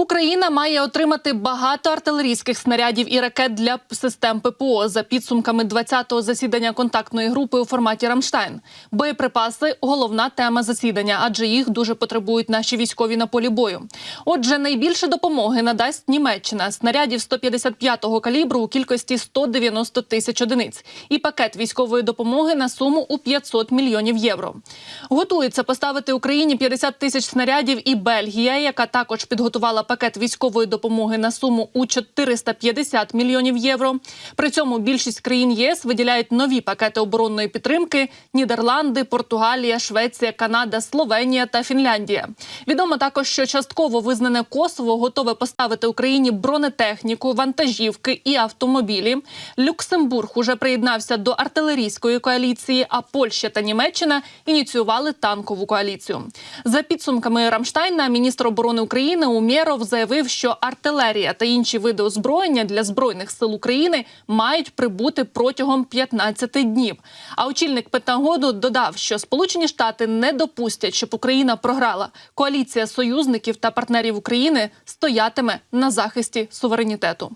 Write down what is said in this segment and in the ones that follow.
Україна має отримати багато артилерійських снарядів і ракет для систем ППО за підсумками 20-го засідання контактної групи у форматі «Рамштайн». Боєприпаси – головна тема засідання, адже їх дуже потребують наші військові на полі бою. Отже, найбільше допомоги надасть Німеччина – снарядів 155-го калібру у кількості 190 тисяч одиниць і пакет військової допомоги на суму у 500 мільйонів євро. Готується поставити Україні 50 тисяч снарядів і Бельгія, яка також підготувала пакет військової допомоги на суму у 450 мільйонів євро. При цьому більшість країн ЄС виділяють нові пакети оборонної підтримки – Нідерланди, Португалія, Швеція, Канада, Словенія та Фінляндія. Відомо також, що частково визнане Косово готове поставити Україні бронетехніку, вантажівки і автомобілі. Люксембург уже приєднався до артилерійської коаліції, а Польща та Німеччина ініціювали танкову коаліцію. За підсумками Рамштайна, міністр оборони України Умєров заявив, що артилерія та інші види озброєння для Збройних сил України мають прибути протягом 15 днів. А очільник Пентагону додав, що Сполучені Штати не допустять, щоб Україна програла. Коаліція союзників та партнерів України стоятиме на захисті суверенітету.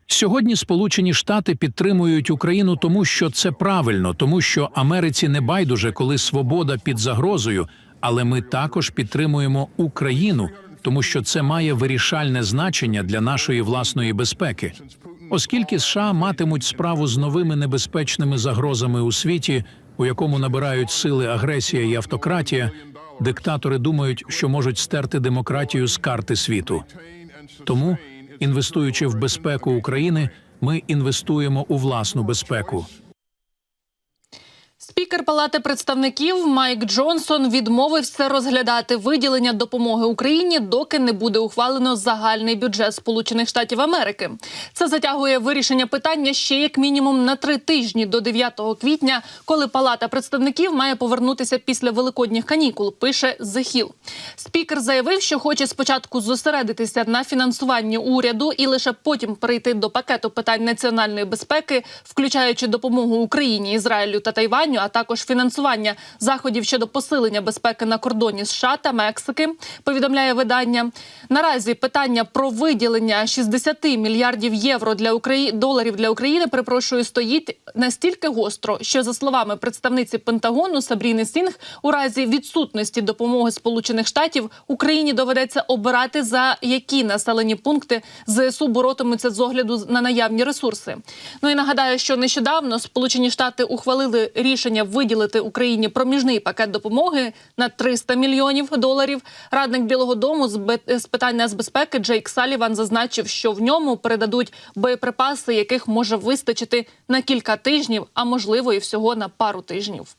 Сьогодні Сполучені Штати підтримують Україну тому, що це правильно, тому що Америці не байдуже, коли свобода під загрозою, але ми також підтримуємо Україну, тому що це має вирішальне значення для нашої власної безпеки. Оскільки США матимуть справу з новими небезпечними загрозами у світі, у якому набирають сили агресія і автократія, диктатори думають, що можуть стерти демократію з карти світу. Тому, інвестуючи в безпеку України, ми інвестуємо у власну безпеку. Спікер Палати представників Майк Джонсон відмовився розглядати виділення допомоги Україні, доки не буде ухвалено загальний бюджет Сполучених Штатів Америки. Це затягує вирішення питання ще як мінімум на 3 тижні до 9 квітня, коли Палата представників має повернутися після великодніх канікул, пише The Hill. Спікер заявив, що хоче спочатку зосередитися на фінансуванні уряду і лише потім перейти до пакету питань національної безпеки, включаючи допомогу Україні, Ізраїлю та Тайваню, а також фінансування заходів щодо посилення безпеки на кордоні США та Мексики, повідомляє видання. Наразі питання про виділення 60 мільярдів євро доларів для України, стоїть настільки гостро, що, за словами представниці Пентагону Сабріни Сінг, у разі відсутності допомоги Сполучених Штатів Україні доведеться обирати, за які населені пункти ЗСУ боротимуться з огляду на наявні ресурси. Ну і нагадаю, що нещодавно Сполучені Штати ухвалили рішення виділити Україні проміжний пакет допомоги на 300 мільйонів доларів. Радник Білого дому з питань нацбезпеки Джейк Саліван зазначив, що в ньому передадуть боєприпаси, яких може вистачити на кілька тижнів, а можливо і всього на пару тижнів.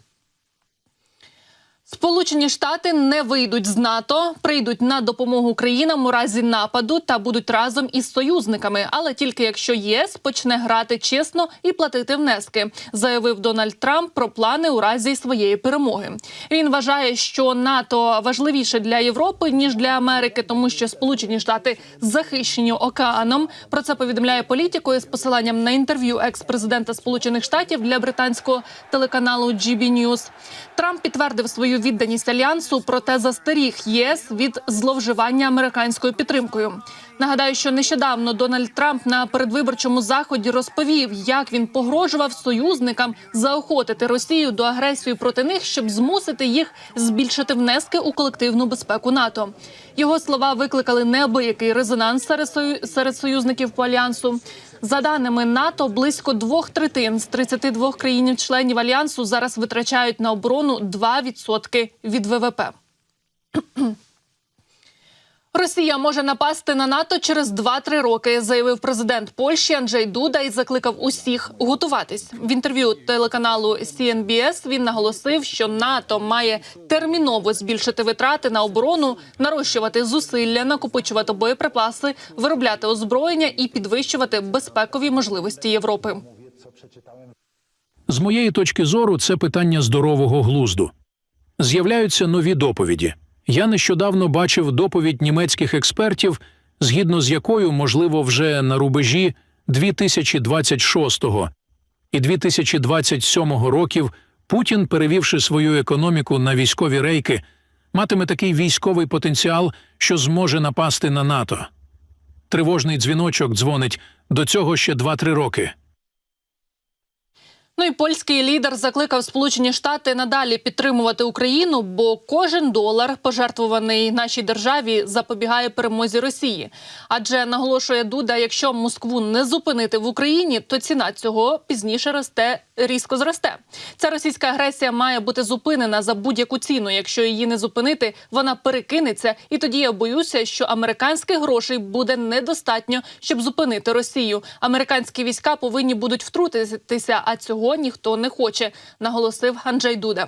Сполучені Штати не вийдуть з НАТО, прийдуть на допомогу країнам у разі нападу та будуть разом із союзниками, але тільки якщо ЄС почне грати чесно і платити внески, заявив Дональд Трамп про плани у разі своєї перемоги. Він вважає, що НАТО важливіше для Європи, ніж для Америки, тому що Сполучені Штати захищені океаном. Про це повідомляє Політіко з посиланням на інтерв'ю екс-президента Сполучених Штатів для британського телеканалу GB News. Трамп підтвердив свою відданість Альянсу, проте застеріг ЄС від зловживання американською підтримкою. Нагадаю, що нещодавно Дональд Трамп на передвиборчому заході розповів, як він погрожував союзникам заохотити Росію до агресії проти них, щоб змусити їх збільшити внески у колективну безпеку НАТО. Його слова викликали неабиякий резонанс серед союзників по Альянсу. За даними НАТО, близько 2/3 з 32 країн-членів Альянсу зараз витрачають на оборону 2% від ВВП. Росія може напасти на НАТО через 2-3 роки, заявив президент Польщі Анджей Дуда і закликав усіх готуватись. В інтерв'ю телеканалу CNBS він наголосив, що НАТО має терміново збільшити витрати на оборону, нарощувати зусилля, накопичувати боєприпаси, виробляти озброєння і підвищувати безпекові можливості Європи. З моєї точки зору, це питання здорового глузду. З'являються нові доповіді. Я нещодавно бачив доповідь німецьких експертів, згідно з якою, можливо, вже на рубежі 2026 і 2027 років Путін, перевівши свою економіку на військові рейки, матиме такий військовий потенціал, що зможе напасти на НАТО. Тривожний дзвіночок дзвонить, до цього ще 2-3 роки. Ну і польський лідер закликав Сполучені Штати надалі підтримувати Україну, бо кожен долар, пожертвований нашій державі, запобігає перемозі Росії. Адже, наголошує Дуда, якщо Москву не зупинити в Україні, то ціна цього пізніше різко зросте. Ця російська агресія має бути зупинена за будь-яку ціну. Якщо її не зупинити, вона перекинеться. І тоді я боюся, що американських грошей буде недостатньо, щоб зупинити Росію. Американські війська повинні будуть втрутитися, а цього ніхто не хоче, наголосив Анджей Дуда.